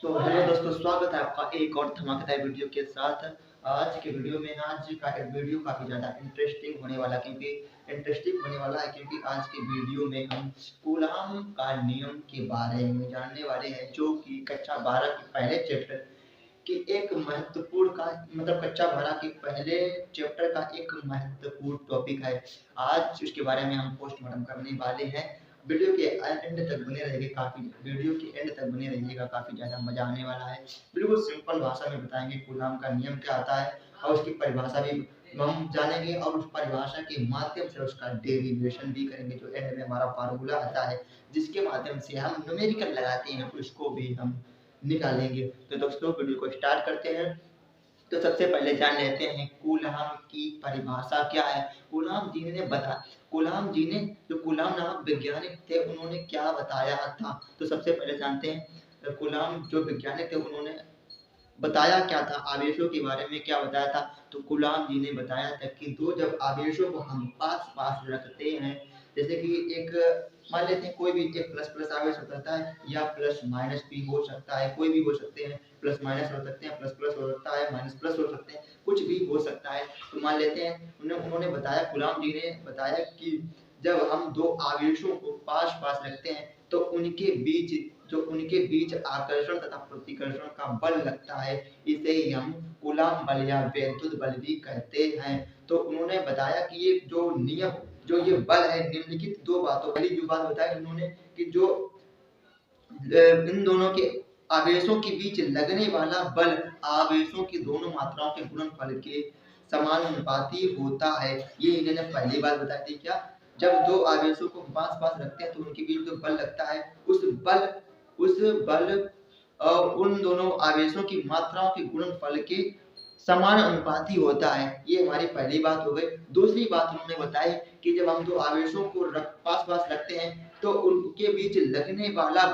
तो हेलो दोस्तों, स्वागत है आपका एक और धमाकेदार वीडियो के साथ। आज के वीडियो में आज का वीडियो काफ़ी ज़्यादा इंटरेस्टिंग होने वाला है क्योंकि आज के वीडियो में हम कूलाम का नियम के बारे में जानने वाले हैं, जो कि कक्षा 12 के पहले चैप्टर कि एक महत्वपूर्ण का मतलब कक्षा 12 के पहले चैप्टर का एक महत्वपूर्ण टॉपिक है। आज उसके बारे में हम पोस्टमार्टम करने वाले हैं। वीडियो के एंड तक बने रहिएगा, काफ़ी ज़्यादा मजा आने वाला है। बिल्कुल सिंपल भाषा में बताएंगे कूलाम का नियम क्या आता है और उसकी परिभाषा भी हम जानेंगे और उस परिभाषा के माध्यम से उसका डेरिवेशन भी करेंगे, जो एंड में हमारा फार्मूला आता है जिसके माध्यम से हम न्यूमेरिकल लगाते हैं उसको भी हम निकालेंगे। तो दोस्तों वीडियो को स्टार्ट करते हैं। तो सबसे पहले जान लेते हैं कूलाम की परिभाषा क्या है। कूलाम जी ने जो कूलाम नामक वैज्ञानिक थे उन्होंने क्या बताया था। तो सबसे पहले जानते हैं कूलाम जो वैज्ञानिक थे उन्होंने बताया क्या था, आवेशों के बारे में क्या बताया था। तो कूलाम जी ने बताया था कि दो जब आवेशों को हम पास पास रखते हैं, जैसे कि एक मान लेते हैं कोई भी एक प्लस प्लस आवेश हो सकता है या प्लस माइनस भी हो सकता है, कोई भी हो सकते हैं, प्लस माइनस हो सकते हैं, प्लस प्लस हो सकता है, माइनस प्लस हो सकते हैं, कुछ भी हो सकता है। तो मान लेते हैं उन्होंने बताया, कूलाम जी ने बताया कि जब हम दो आवेशों को पास पास रखते हैं तो उनके बीच आकर्षण तथा प्रतिकर्षण का बल लगता है, इसे ही हम कूलाम बल या वैद्युत बल भी कहते हैं। तो उन्होंने बताया कि ये बल है निम्नलिखित दो बातों, पहली जो बात बताई उन्होंने कि जो इन दोनों के आवेशों के बीच लगने वाला बल आवेशों की दोनों मात्राओं के गुणनफल के समानुपाती होता है। ये इन्होंने पहली बात बताई थी। क्या, जब दो आवेशों को पास पास रखते हैं तो उनके बीच जो बल लगता है उस बल उन दोनों आवेशों की मात्राओं के गुणनफल के समान अनुपाती होता है। ये हमारी पहली बात हो गई। दूसरी बात उन्होंने बताई कि जब हम दो आवेशों को पास पास रखते हैं तो उनके बीच लगने वाला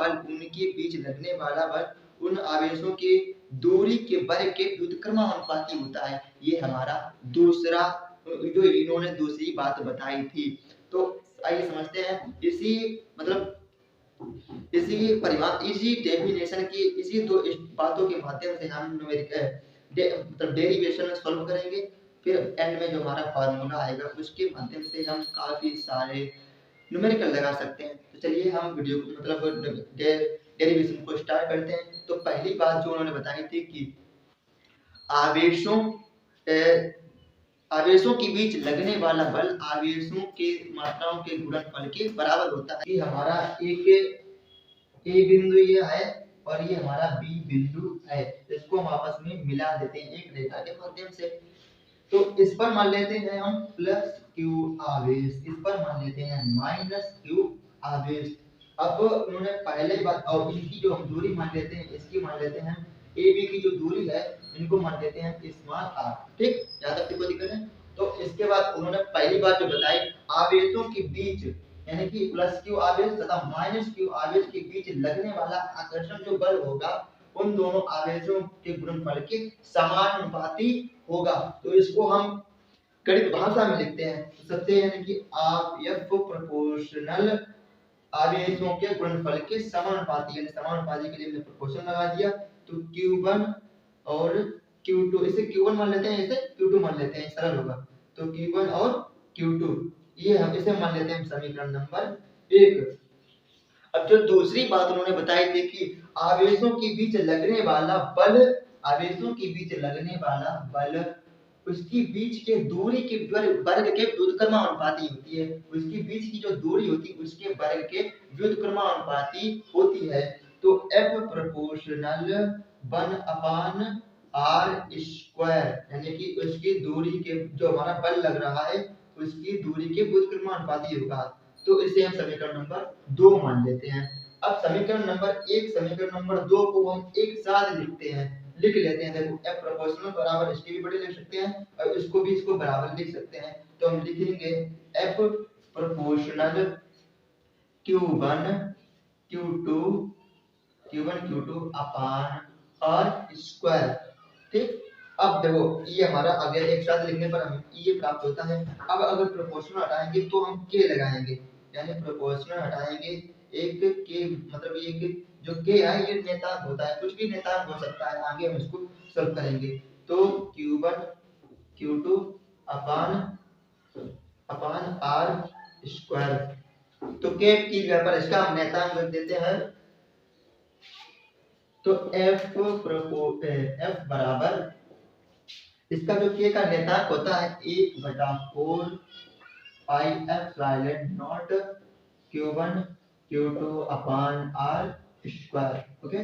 बल उन आवेशों की दूरी के वर्ग के व्युत्क्रमानुपाती होता है। ये हमारा दूसरा जो इन्होंने दूसरी बात बताई थी। तो आइए समझते हैं इसी डेफिनेशन की इसी दो बातों के माध्यम से हम डेरिवेशन सॉल्व करेंगे। फिर एंड में जो हमारा फार्मूला आएगा उसके माध्यम से हम काफी सारे न्यूमेरिकल लगा सकते हैं। तो चलिए हम वीडियो को डेरिवेशन को स्टार्ट करते हैं। तो पहली बात जो उन्होंने बताई थी कि आवेशों के बीच लगने वाला बल आवेशों के मात्राओं के गुणनफल के बराबर होता है। ये हमारा एक ए बिंदु ये है और ये हमारा बी बिंदु है, इसको हम आपस में मिला देते हैं एक रेखा के माध्यम से। तो इस पर मान लेते हैं हम प्लस क्यू आवेश, इस पर मान लेते हैं माइनस क्यू आवेश। अब उन्होंने पहले बात और इनकी जो हम दूरी मान लेते हैं, इसकी मान लेते हैं ए बी की जो दूरी है इनको मान लेते हैं स्मॉल आर। ठीक, यहां तक कोई दिक्कत है। तो इसके बाद उन्होंने पहली बात जो बताई, आवेशों के बीच यानी कि प्लस क्यू आवेश तथा माइनस क्यू आवेश के बीच लगने वाला आकर्षण जो बल होगा उन दोनों आवेशों के गुणनफल के समानुपाती होगा। तो इसको हम गणित भाषा में लिखते हैं। सबसे यानी कि एफ प्रोपोर्शनल आवेशों के गुणनफल के समानुपाती, यानी समानुपाती के लिए हमने प्रोपोर्शन लगा दिया। तो Q1 और Q2, इसे Q1 मान लेते हैं, इसे Q2 मान लेते हैं, सरल होगा। तो Q1 और Q2 ये हम इसे मान लेते हैं समीकरण नंबर 1। अब जो दूसरी बात उन्होंने बताई थी कि आवेशों के बीच लगने वाला बल उसकी बीच के दूरी के वर्ग के व्युत्क्रमानुपाती होती है, उसकी बीच की जो दूरी होती है उसके वर्ग के व्युत्क्रमानुपाती होती है। तो F प्रोपोर्शनल 1/r स्क्वायर, यानी कि उसकी दूरी के जो हमारा बल लग रहा है उसकी दूरी के व्युत्क्रमानुपाती होगा। तो इसे हम समीकरण नंबर 2 मान लेते हैं। अब समीकरण नंबर 1 समीकरण नंबर 2 को हम एक साथ लिख लेते हैं। देखो F प्रोपोर्शनल बराबर इसके भी बड़े लिख सकते हैं और इसको भी इसको बराबर लिख सकते हैं। तो हम लिखेंगे F प्रोपोर्शनल Q1 Q2 अपान R स्क्वायर। ठीक, अब देखो ये हमारा अगर एक साथ लिखने पर हमें ये प्राप्त होता है। अब अगर प्रोपोर्शनल हटाएंगे तो हम K लगाएंगे, यानी प्रोपोर्शनल हटाएंगे एक के मतलब ये कि जो के है ये नेतांक होता है, कुछ भी नेतांक हो सकता है, आगे हम इसको सॉल्व करेंगे। तो Q1 Q2 अपान अपान आर स्क्वायर। तो के की जगह पर इसका हम नेतांक रख देते हैं। तो एफ बराबर इसका जो के का नेतांक होता है 1/4 pi epsilon not Q1 Q2 upon R square. Okay,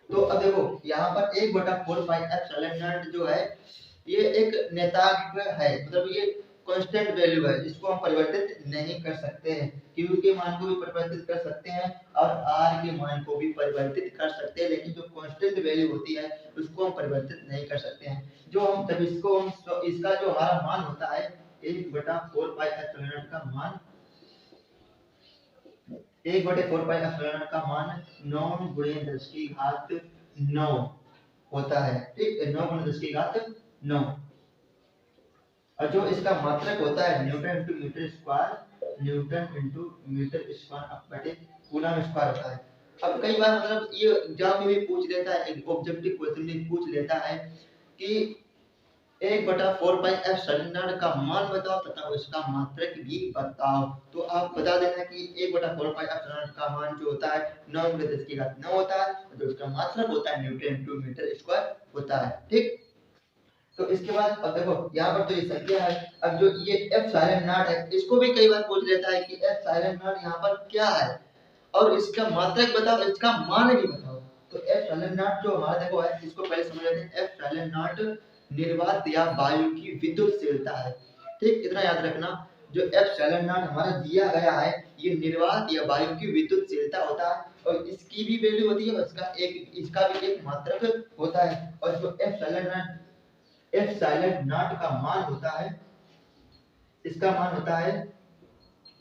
तो अब देखो यहाँ पर 1/4 पाई एप्सिलॉन नॉट जो है ये एक नेतांक है, मतलब ये कांस्टेंट वैल्यू है, इसको हम परिवर्तित नहीं कर सकते हैं। Q के मान को भी परिवर्तित कर सकते हैं और R के मान को भी परिवर्तित कर सकते हैं, लेकिन जो कांस्टेंट वैल्यू होती है उसको हम परिवर्तित नहीं कर सकते हैं। जो हम जब इसको हम इसका जो हमारा मान होता है 1/4 पाई एप्सिलॉन नॉट का मान 1/4 पाई एप्सिलॉन नॉट का मान 9 × 10⁹ होता है। ठीक है, 9 × 10⁹ और जो इसका मात्रक होता है newton into metre square, newton into metre square बटे कूलम स्क्वायर होता है। अब कई बार मतलब ये एग्जाम में भी पूछ लेता है, एक ऑब्जेक्टिव क्वेश्चन में पूछ लेता है कि 1/4 पाई एप्सिलॉन नॉट का मान बताओ तथा उसका मात्रक भी बताओ। तो आप बता देना कि 1/4 पाई एप्सिलॉन नॉट का मान जो होता है 9 × 10⁹ होता है, और जो उसका मात्रक होता है न्यूटन इंटू मीटर स्क्वायर होता है। ठीक, तो इसके बाद अब देखो यहाँ पर तो ये संख्या है। अब जो ये एप्सिलॉन नॉट है इसको भी कई बार पूछ लेता है कि एप्सिलॉन नॉट यहाँ पर क्या है और इसका मात्रक बताओ, इसका मान भी बताओ। तो एप्सिलॉन नॉट जो हमारा देखो है, इसको पहले समझ लेते हैं। एप्सिलॉन नॉट निर्वात या वायु की विद्युतशीलता है। ठीक, इतना याद रखना, जो एप्सिलॉन नॉट हमारा दिया गया है ये निर्वात या वायु की विद्युतशीलता होता है, और इसकी भी वैल्यू होती है, इसका भी एक मात्रक होता है। और जो एप्सिलॉन नॉट का मान होता है, इसका मान होता है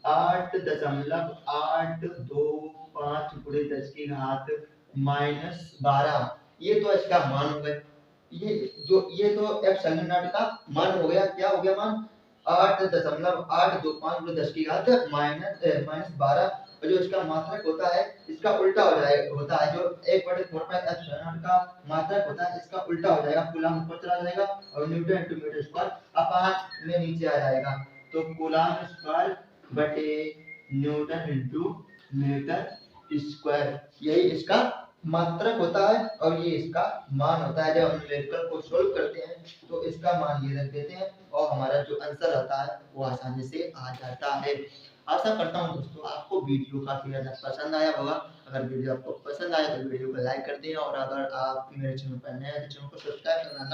8.825 × 10⁻⁻12। ये तो इसका मान हो गया। ये तो एप्सिलॉन नॉट का मान हो गया। क्या हो गया मान? 8.825 × 10⁻⁻12। और जो इसका मात्रक होता है इसका उल्टा हो जाएगा, होता है जो 1/4 पाई एप्सिलॉन नॉट का मात्रक होता है इसका उल्टा हो जाएगा, कूलम ऊपर चला जाएगा और newton into metre square upon में नीचे आ जाएगा। तो कूलम स्क्वायर बटे न्यूटन इंटू मीटर स्क्वायर, यही इसका मात्रक होता है और ये इसका मान होता है। जब हम न्यूमेरिकल को सोल्व करते हैं तो इसका मान ये रख देते हैं और हमारा जो आंसर आता है वो आसानी से आ जाता है। आशा करता हूँ दोस्तों आपको वीडियो काफी ज्यादा पसंद आया होगा। अगर वीडियो आपको पसंद आया तो वीडियो को लाइक कर दें, और अगर आप मेरे चैनल पर नए हैं तो चैनल को सब्सक्राइब करना